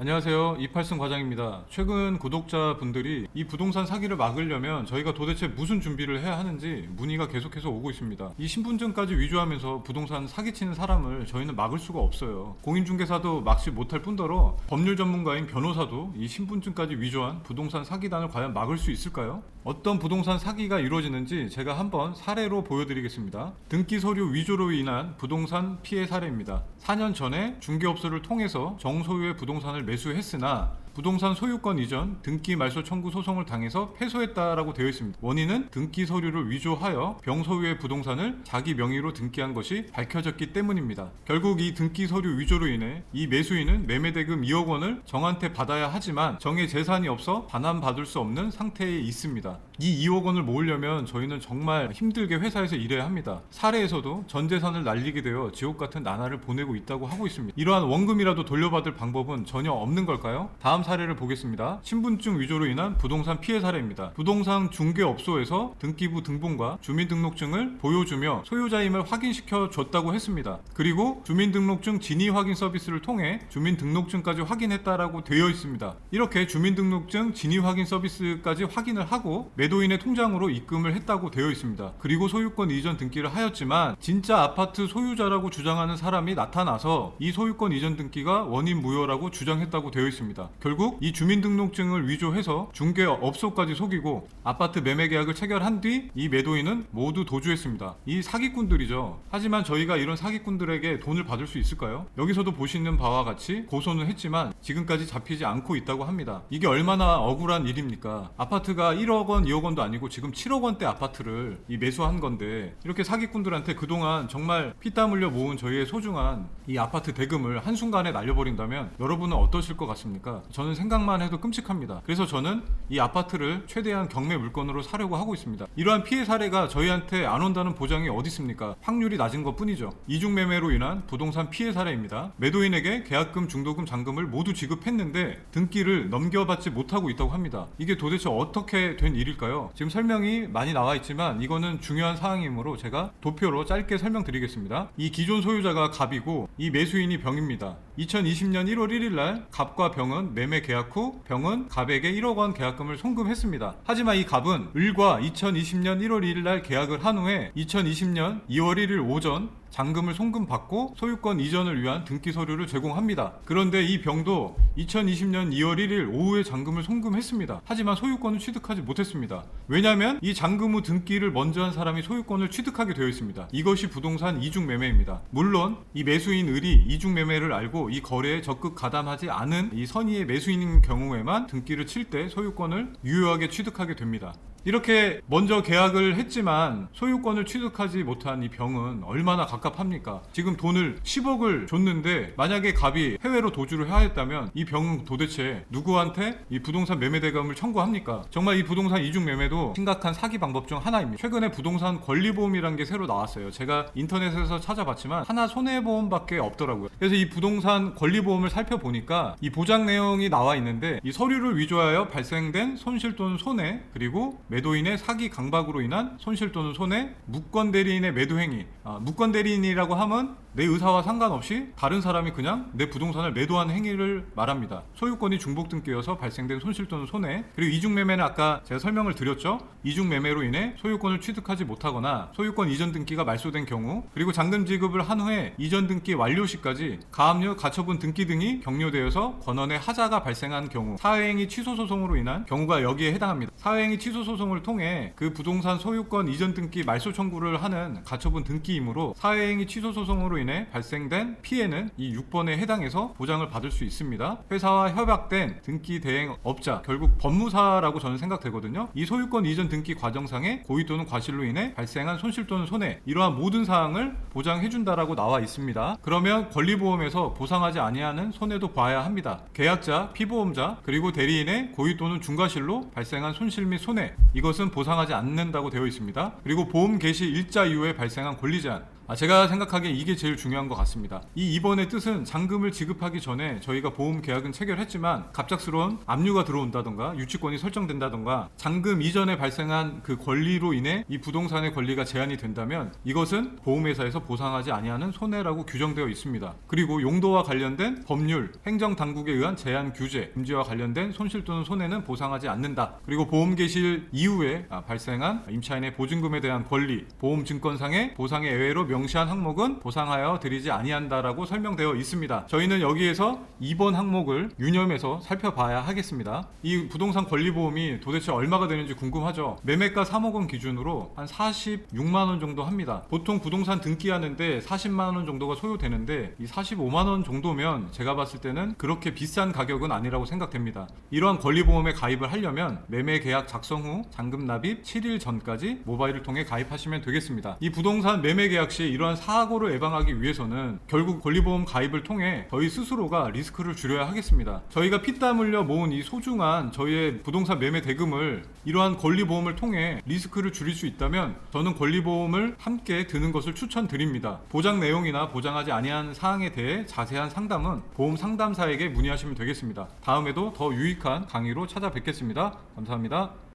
안녕하세요. 이팔승 과장입니다. 최근 구독자분들이 이 부동산 사기를 막으려면 저희가 도대체 무슨 준비를 해야 하는지 문의가 계속해서 오고 있습니다. 이 신분증까지 위조하면서 부동산 사기치는 사람을 저희는 막을 수가 없어요. 공인중개사도 막지 못할 뿐더러 법률 전문가인 변호사도 이 신분증까지 위조한 부동산 사기단을 과연 막을 수 있을까요? 어떤 부동산 사기가 이루어지는지 제가 한번 사례로 보여드리겠습니다. 등기 서류 위조로 인한 부동산 피해 사례입니다. 4년 전에 중개업소를 통해서 정소유의 부동산을 매수했으나 부동산 소유권 이전 등기 말소 청구 소송을 당해서 패소했다라고 되어 있습니다. 원인은 등기 서류를 위조하여 병소유의 부동산을 자기 명의로 등기한 것이 밝혀졌기 때문입니다. 결국 이 등기 서류 위조로 인해 이 매수인은 매매대금 2억 원을 정한테 받아야 하지만 정의 재산이 없어 반환받을 수 없는 상태에 있습니다. 이 2억 원을 모으려면 저희는 정말 힘들게 회사에서 일해야 합니다. 사례에서도 전 재산을 날리게 되어 지옥 같은 나날을 보내고 있다고 하고 있습니다. 이러한 원금이라도 돌려받을 방법은 전혀 없는 걸까요? 다음 사례를 보겠습니다. 신분증 위조로 인한 부동산 피해 사례입니다. 부동산 중개업소에서 등기부 등본과 주민등록증을 보여주며 소유자임을 확인시켜 줬다고 했습니다. 그리고 주민등록증 진위 확인 서비스를 통해 주민등록증까지 확인했다라고 되어 있습니다. 이렇게 주민등록증 진위 확인 서비스까지 확인을 하고 매도인의 통장으로 입금을 했다고 되어 있습니다. 그리고 소유권 이전 등기를 하였지만 진짜 아파트 소유자라고 주장하는 사람이 나타나서 이 소유권 이전 등기가 원인 무효라고 주장했다고 되어 있습니다. 결국 이 주민등록증을 위조해서 중개업소까지 속이고 아파트 매매 계약을 체결한 뒤 이 매도인은 모두 도주했습니다. 이 사기꾼들이죠. 하지만 저희가 이런 사기꾼들에게 돈을 받을 수 있을까요? 여기서도 보시는 바와 같이 고소는 했지만 지금까지 잡히지 않고 있다고 합니다. 이게 얼마나 억울한 일입니까? 아파트가 1억 원, 2억 원도 아니고 지금 7억 원대 아파트를 이 매수한 건데 이렇게 사기꾼들한테 그동안 정말 피땀 흘려 모은 저희의 소중한 이 아파트 대금을 한순간에 날려버린다면 여러분은 어떠실 것 같습니까? 저는 생각만 해도 끔찍합니다. 그래서 저는 이 아파트를 최대한 경매 물건으로 사려고 하고 있습니다. 이러한 피해 사례가 저희한테 안 온다는 보장이 어디 있습니까? 확률이 낮은 것 뿐이죠. 이중매매로 인한 부동산 피해 사례입니다. 매도인에게 계약금, 중도금, 잔금을 모두 지급했는데 등기를 넘겨받지 못하고 있다고 합니다. 이게 도대체 어떻게 된 일일까요? 지금 설명이 많이 나와 있지만 이거는 중요한 사항이므로 제가 도표로 짧게 설명드리겠습니다. 이 기존 소유자가 갑이고 이 매수인이 병입니다. 2020년 1월 1일 날 갑과 병은 매매 계약 후 병은 갑에게 1억 원 계약금을 송금했습니다. 하지만 이 갑은 을과 2020년 1월 1일 날 계약을 한 후에 2020년 2월 1일 오전 잔금을 송금받고 소유권 이전을 위한 등기 서류를 제공합니다. 그런데 이 병도 2020년 2월 1일 오후에 잔금을 송금했습니다. 하지만 소유권을 취득하지 못했습니다. 왜냐하면 이 잔금 후 등기를 먼저 한 사람이 소유권을 취득하게 되어 있습니다. 이것이 부동산 이중매매입니다. 물론 이 매수인 을이 이중매매를 알고 이 거래에 적극 가담하지 않은 이 선의의 매수인인 경우에만 등기를 칠 때 소유권을 유효하게 취득하게 됩니다. 이렇게 먼저 계약을 했지만 소유권을 취득하지 못한 이 병은 얼마나 갑갑합니까? 지금 돈을 10억을 줬는데 만약에 갑이 해외로 도주를 하였다면 이 병은 도대체 누구한테 이 부동산 매매 대금을 청구합니까? 정말 이 부동산 이중 매매도 심각한 사기 방법 중 하나입니다. 최근에 부동산 권리보험이라는 게 새로 나왔어요. 제가 인터넷에서 찾아봤지만 하나 손해보험밖에 없더라고요. 그래서 이 부동산 권리보험을 살펴보니까 이 보장 내용이 나와 있는데 이 서류를 위조하여 발생된 손실 또는 손해, 그리고 매도인의 사기 강박으로 인한 손실 또는 손해, 무권 대리인의 매도 행위. 무권 대리인이라고 하면 내 의사와 상관없이 다른 사람이 그냥 내 부동산을 매도한 행위를 말합니다. 소유권이 중복 등기여서 발생된 손실 또는 손해. 그리고 이중매매는 아까 제가 설명을 드렸죠. 이중매매로 인해 소유권을 취득하지 못하거나 소유권 이전 등기가 말소된 경우, 그리고 잔금 지급을 한 후에 이전 등기 완료 시까지 가압류, 가처분 등기 등이 격려되어서 권한의 하자가 발생한 경우, 사회행위 취소 소송으로 인한 경우가 여기에 해당합니다. 사회행위 취소 소송을 통해 그 부동산 소유권 이전 등기 말소 청구를 하는 가처분 등기이므로 사회행위 취소 소송으로 인해 발생된 피해는 이 6번에 해당해서 보장을 받을 수 있습니다. 회사와 협약된 등기 대행업자, 결국 법무사라고 저는 생각되거든요. 이 소유권 이전 등기 과정상의 고의 또는 과실로 인해 발생한 손실 또는 손해, 이러한 모든 사항을 보장해준다라고 나와 있습니다. 그러면 권리보험에서 보상하지 아니하는 손해도 봐야 합니다. 계약자, 피보험자, 그리고 대리인의 고의 또는 중과실로 발생한 손실 및 손해, 이것은 보상하지 않는다고 되어 있습니다. 그리고 보험 개시 일자 이후에 발생한 권리 제한, 제가 생각하기에 이게 제일 중요한 것 같습니다. 이 2번의 뜻은 잔금을 지급하기 전에 저희가 보험 계약은 체결했지만 갑작스러운 압류가 들어온다던가 유치권이 설정된다던가 잔금 이전에 발생한 그 권리로 인해 이 부동산의 권리가 제한이 된다면 이것은 보험회사에서 보상하지 아니하는 손해라고 규정되어 있습니다. 그리고 용도와 관련된 법률, 행정당국에 의한 제한 규제, 금지와 관련된 손실 또는 손해는 보상하지 않는다. 그리고 보험 개실 이후에 발생한 임차인의 보증금에 대한 권리, 보험증권상의 보상의 예외로 명시한 항목은 보상하여 드리지 아니한다라고 설명되어 있습니다. 저희는 여기에서 2번 항목을 유념해서 살펴봐야 하겠습니다. 이 부동산 권리보험이 도대체 얼마가 되는지 궁금하죠? 매매가 3억 원 기준으로 한 46만 원 정도 합니다. 보통 부동산 등기하는데 40만 원 정도가 소요되는데 이 45만 원 정도면 제가 봤을 때는 그렇게 비싼 가격은 아니라고 생각됩니다. 이러한 권리보험에 가입을 하려면 매매 계약 작성 후 잔금 납입 7일 전까지 모바일을 통해 가입하시면 되겠습니다. 이 부동산 매매 계약 시 이러한 사고를 예방하기 위해서는 결국 권리보험 가입을 통해 저희 스스로가 리스크를 줄여야 하겠습니다. 저희가 피땀 흘려 모은 이 소중한 저희의 부동산 매매 대금을 이러한 권리보험을 통해 리스크를 줄일 수 있다면 저는 권리보험을 함께 드는 것을 추천드립니다. 보장 내용이나 보장하지 아니한 사항에 대해 자세한 상담은 보험 상담사에게 문의하시면 되겠습니다. 다음에도 더 유익한 강의로 찾아뵙겠습니다. 감사합니다.